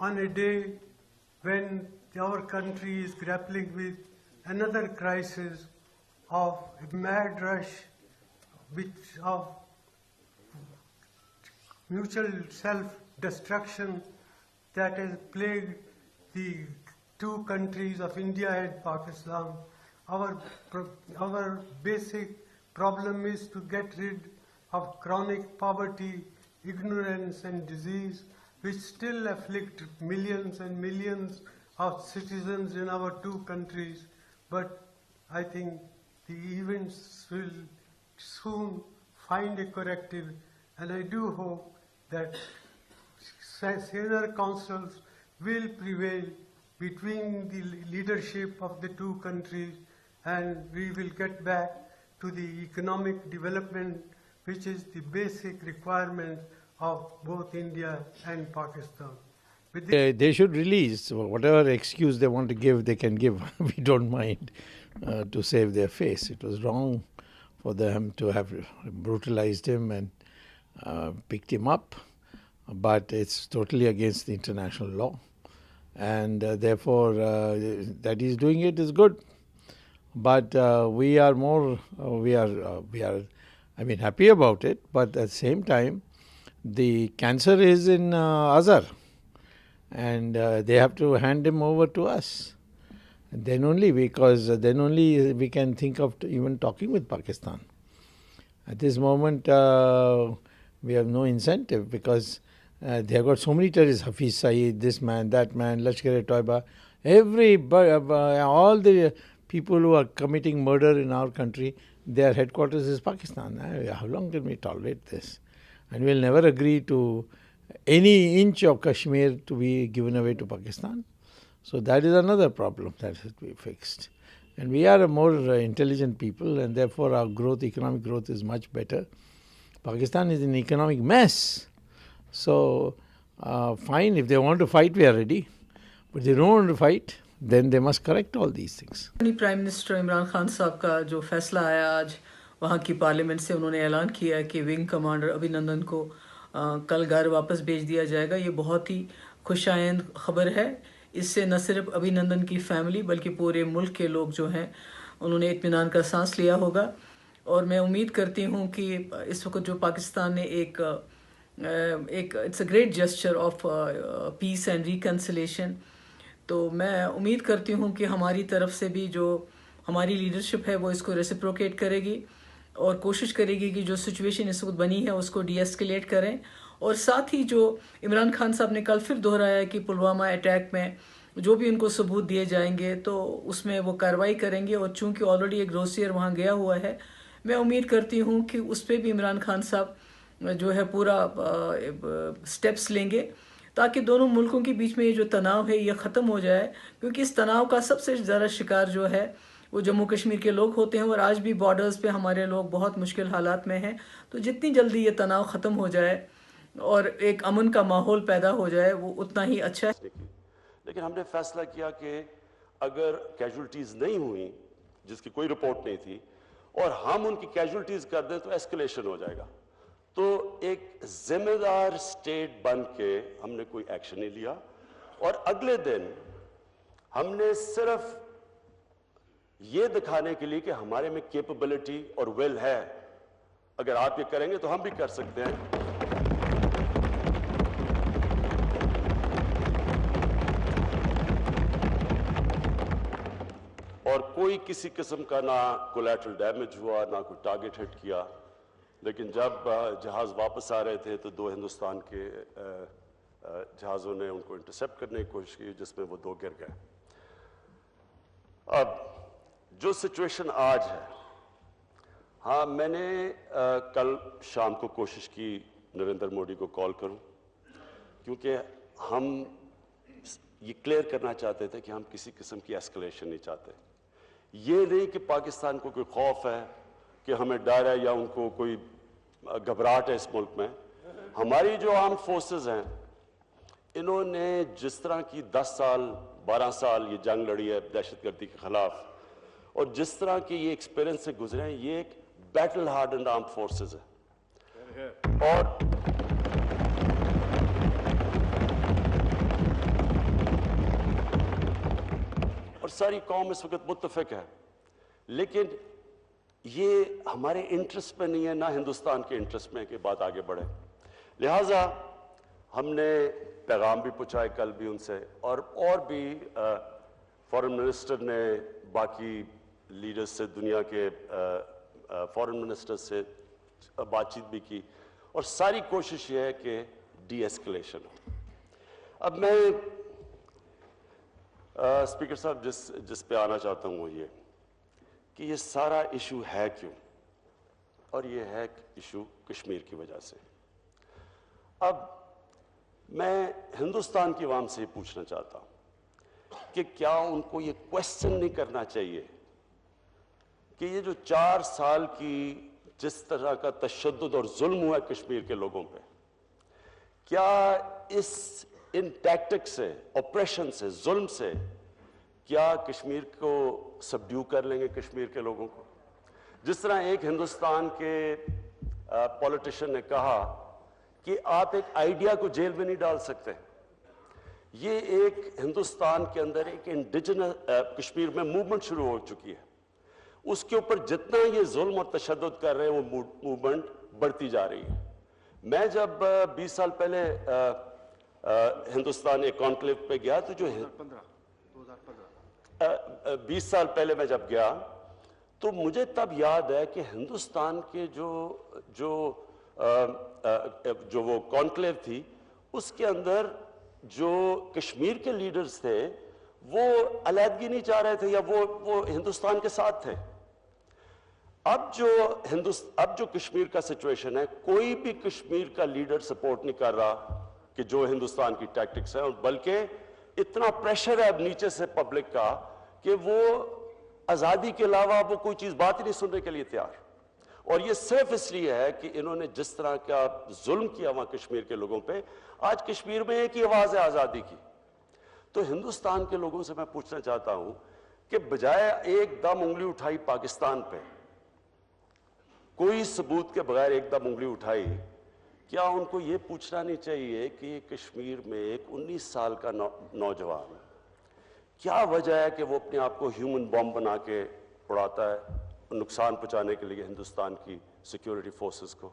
on a day when our country is grappling with another crisis of a mad rush of mutual self-destruction that has plagued the two countries of India and Pakistan. Our basic problem is to get rid of chronic poverty, ignorance and disease which still afflict millions and millions of citizens in our two countries. But I think the events will soon find a corrective, and I do hope that senior councils will prevail between the leadership of the two countries, and we will get back to the economic development which is the basic requirement of both India and Pakistan. They should release whatever excuse they want to give, they can give. We don't mind to save their face. It was wrong for them to have brutalized him and picked him up, but it's totally against the international law, and therefore that he's doing it is good. But we are happy about it, but at the same time the cancer is in Azhar, and they have to hand him over to us. And then only we can think of even talking with Pakistan. At this moment, we have no incentive because they have got so many terrorists: Hafiz Saeed, this man, that man, Lashkar-e-Toiba, all the people who are committing murder in our country, their headquarters is Pakistan. How long can we tolerate this? And we'll never agree to any inch of Kashmir to be given away to Pakistan. So that is another problem that has to be fixed. And we are a more intelligent people, and therefore our economic growth is much better. Pakistan is an economic mess. So fine, if they want to fight, we are ready. But if they don't want to fight, then they must correct all these things. Prime minister Imran Khan साहब का जो फैसला आया आज वहाँ की parliament से, उन्होंने ऐलान किया है कि विंग कमांडर अभिनंदन को कल घर वापस भेज दिया जाएगा। ये बहुत ही खुशाइंद खबर है। इससे न सिर्फ अभिनंदन की फैमिली बल्कि पूरे मुल्क के लोग जो हैं उन्होंने इत्मीनान का सांस लिया होगा। और मैं उम्मीद करती हूँ कि इस वक्त जो पाकिस्तान ने एक it's a great gesture of peace and reconciliation, तो मैं उम्मीद करती हूँ कि हमारी तरफ से भी जो हमारी लीडरशिप है वो इसको रेसिप्रोकेट करेगी और कोशिश करेगी कि जो सिचुएशन इस वक्त बनी है उसको डीएस्केलेट करें। और साथ ही जो इमरान खान साहब ने कल फिर दोहराया कि पुलवामा अटैक में जो भी उनको सबूत दिए जाएंगे तो उसमें वो कार्रवाई करेंगे। और चूंकि ऑलरेडी एक ग्रोसियर वहाँ गया हुआ है, मैं उम्मीद करती हूँ कि उस पर भी इमरान खान साहब जो है पूरा स्टेप्स लेंगे ताकि दोनों मुल्कों के बीच में ये जो तनाव है ये ख़त्म हो जाए, क्योंकि इस तनाव का सबसे ज़्यादा शिकार जो है वो जम्मू कश्मीर के लोग होते हैं और आज भी बॉर्डर्स पे हमारे लोग बहुत मुश्किल हालात में हैं। तो जितनी जल्दी ये तनाव ख़त्म हो जाए और एक अमन का माहौल पैदा हो जाए वो उतना ही अच्छा है। लेकिन हमने फैसला किया कि अगर कैजुअल्टीज़ नहीं हुई, जिसकी कोई रिपोर्ट नहीं थी, और हम उनकी कैजुअल्टीज़ कर दें तो एस्केलेशन हो जाएगा। तो एक जिम्मेदार स्टेट बन के हमने कोई एक्शन नहीं लिया और अगले दिन हमने सिर्फ ये दिखाने के लिए कि हमारे में कैपेबिलिटी और विल है, अगर आप ये करेंगे तो हम भी कर सकते हैं। और कोई किसी किस्म का ना कोलैटरल डैमेज हुआ, ना कोई टारगेट हिट किया। लेकिन जब जहाज वापस आ रहे थे तो दो हिंदुस्तान के जहाज़ों ने उनको इंटरसेप्ट करने की कोशिश की, जिसमें वो दो गिर गए। अब जो सिचुएशन आज है, हाँ, मैंने कल शाम को कोशिश की नरेंद्र मोदी को कॉल करूं, क्योंकि हम ये क्लियर करना चाहते थे कि हम किसी किस्म की एस्केलेशन नहीं चाहते। ये नहीं कि पाकिस्तान को कोई खौफ है कि हमें डर है या उनको कोई घबराहट है इस मुल्क में। हमारी जो आर्म्ड फोर्सेस हैं, इन्होंने जिस तरह की 10 साल 12 साल ये जंग लड़ी है दहशतगर्दी के खिलाफ, और जिस तरह के ये एक्सपीरियंस से गुजरे हैं, ये एक बैटल हार्डन्ड आर्म्ड फोर्सेस है। और सारी कौम इस वक्त मुत्तफिक है, लेकिन ये हमारे इंटरेस्ट में नहीं है, ना हिंदुस्तान के इंटरेस्ट में कि बात आगे बढ़े। लिहाजा हमने पैगाम भी पहुंचाए कल भी उनसे, और भी फॉरेन मिनिस्टर ने बाकी लीडर्स से, दुनिया के फॉरेन मिनिस्टर से बातचीत भी की, और सारी कोशिश ये है कि डी एस्केलेशन हो। अब मैं स्पीकर साहब जिस पे आना चाहता हूं वो ये कि ये सारा इशू है क्यों, और ये है इशू कश्मीर की वजह से। अब मैं हिंदुस्तान की आवाम से ये पूछना चाहता हूं कि क्या उनको ये क्वेश्चन नहीं करना चाहिए कि ये जो 4 साल की जिस तरह का तशद्दुद और जुल्म हुआ है कश्मीर के लोगों पे, क्या इन टैक्टिक्स से, ऑपरेशन से, जुल्म से क्या कश्मीर को सबड्यू कर लेंगे, कश्मीर के लोगों को? जिस तरह एक हिंदुस्तान के पॉलिटिशियन ने कहा कि आप एक आइडिया को जेल में नहीं डाल सकते। ये एक हिंदुस्तान के अंदर एक इंडिजिनस कश्मीर में मूवमेंट शुरू हो चुकी है, उसके ऊपर जितना ये जुल्म और तशद्दुद कर रहे हैं वो मूवमेंट बढ़ती जा रही है। मैं जब 20 साल पहले हिंदुस्तान एक कॉन्क्लेव पे गया तो 20 साल पहले मैं जब गया तो मुझे तब याद है कि हिंदुस्तान के जो वो कॉन्क्लेव थी उसके अंदर जो कश्मीर के लीडर्स थे वो अलहदगी नहीं चाह रहे थे, या वो हिंदुस्तान के साथ थे। अब जो कश्मीर का सिचुएशन है, कोई भी कश्मीर का लीडर सपोर्ट नहीं कर रहा कि जो हिंदुस्तान की टैक्टिक्स है, और बल्कि इतना प्रेशर है अब नीचे से पब्लिक का कि वो आजादी के अलावा वो कोई चीज बात ही नहीं सुनने के लिए तैयार। और ये सिर्फ इसलिए है कि इन्होंने जिस तरह का जुल्म किया वहां कश्मीर के लोगों पे, आज कश्मीर में एक ही आवाज है आजादी की। तो हिंदुस्तान के लोगों से मैं पूछना चाहता हूं कि बजाय एकदम उंगली उठाई पाकिस्तान पे, कोई सबूत के बगैर एकदम उंगली उठाई, क्या उनको ये पूछना नहीं चाहिए कि कश्मीर में एक 19 साल का नौजवान, क्या वजह है कि वो अपने आप को ह्यूमन बॉम्ब बना के उड़ाता है नुकसान पहुंचाने के लिए हिंदुस्तान की सिक्योरिटी फोर्सेस को?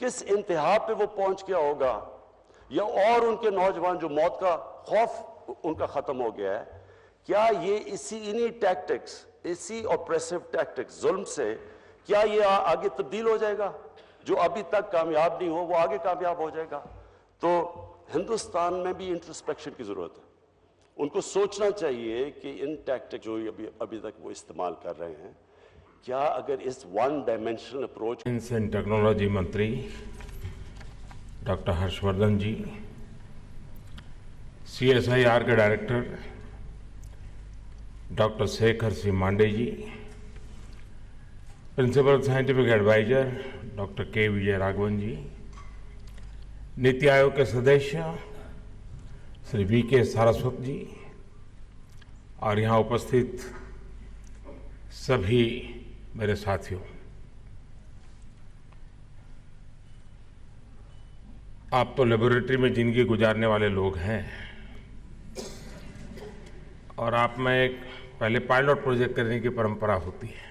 किस इंतहा पे वो पहुंच गया होगा, या और उनके नौजवान जो मौत का खौफ उनका खत्म हो गया है, क्या ये इन्हीं टैक्टिक्स, इसी ऑपरेसिव टैक्टिक्स, जुल्म से क्या ये आगे तब्दील हो जाएगा? जो अभी तक कामयाब नहीं हो वो आगे कामयाब हो जाएगा। तो हिंदुस्तान में भी इंट्रोस्पेक्शन की जरूरत है। उनको सोचना चाहिए कि इन टैक्टिक जो अभी तक वो इस्तेमाल कर रहे हैं, क्या अगर इस one dimensional approach. Science and technology मंत्री डॉक्टर हर्षवर्धन जी, CSIR के director doctor Shekhar Singh Mande ji, principal scientific adviser doctor K. Vijay Raghavan ji, NITI Aayog के सदस्य श्री VK सारस्वत जी, और यहाँ उपस्थित सभी मेरे साथियों, आप तो लेबोरेटरी में जिंदगी गुजारने वाले लोग हैं, और आप में एक पहले पायलट प्रोजेक्ट करने की परंपरा होती है,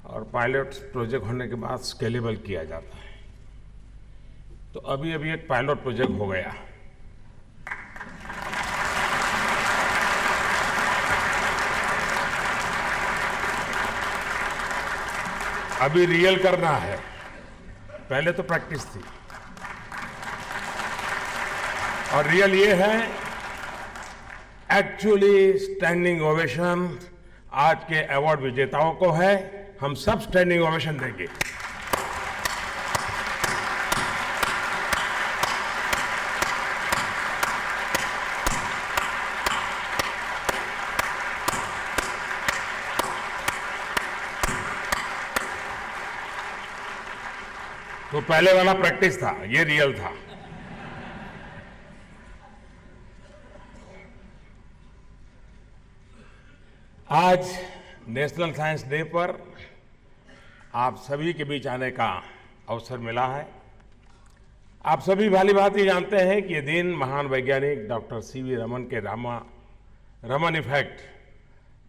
और पायलट प्रोजेक्ट होने के बाद स्केलेबल किया जाता है। तो अभी एक पायलट प्रोजेक्ट हो गया। अभी रियल करना है, पहले तो प्रैक्टिस थी, और रियल ये है एक्चुअली स्टैंडिंग ओवेशन आज के अवार्ड विजेताओं को है। हम सब स्टैंडिंग ओवेशन देंगे। तो पहले वाला प्रैक्टिस था, ये रियल था। आज नेशनल साइंस डे पर आप सभी के बीच आने का अवसर मिला है। आप सभी भली भांति जानते हैं कि ये दिन महान वैज्ञानिक डॉक्टर CV रमन के रमन इफेक्ट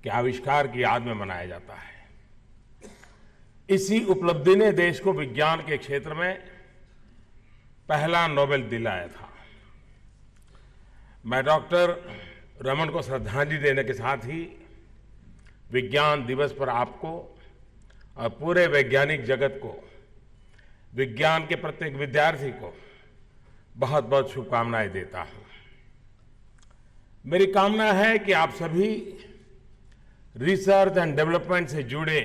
के आविष्कार की याद में मनाया जाता है। इसी उपलब्धि ने देश को विज्ञान के क्षेत्र में पहला नोबेल दिलाया था। मैं डॉक्टर रमन को श्रद्धांजलि देने के साथ ही विज्ञान दिवस पर आपको और पूरे वैज्ञानिक जगत को, विज्ञान के प्रत्येक विद्यार्थी को बहुत बहुत शुभकामनाएं देता हूं। मेरी कामना है कि आप सभी रिसर्च एंड डेवलपमेंट से जुड़े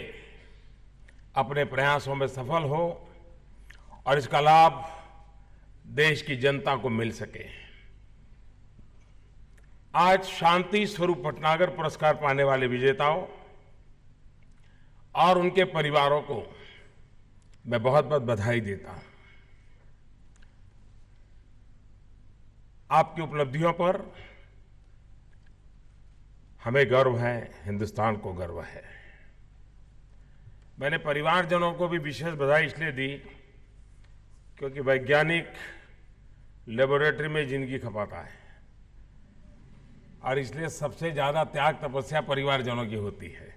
अपने प्रयासों में सफल हो और इसका लाभ देश की जनता को मिल सके। आज शांति स्वरूप भटनागर पुरस्कार पाने वाले विजेताओं और उनके परिवारों को मैं बहुत बहुत बधाई देता हूं। आपकी उपलब्धियों पर हमें गर्व है, हिंदुस्तान को गर्व है। मैंने परिवारजनों को भी विशेष बधाई इसलिए दी क्योंकि वैज्ञानिक लेबोरेटरी में जिंदगी खपाता है और इसलिए सबसे ज्यादा त्याग तपस्या परिवारजनों की होती है।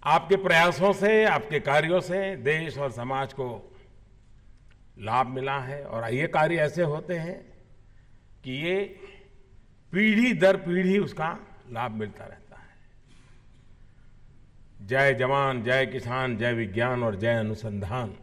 आपके प्रयासों से, आपके कार्यों से देश और समाज को लाभ मिला है और ये कार्य ऐसे होते हैं कि ये पीढ़ी दर पीढ़ी उसका लाभ मिलता रहता है। जय जवान, जय किसान, जय विज्ञान और जय अनुसंधान।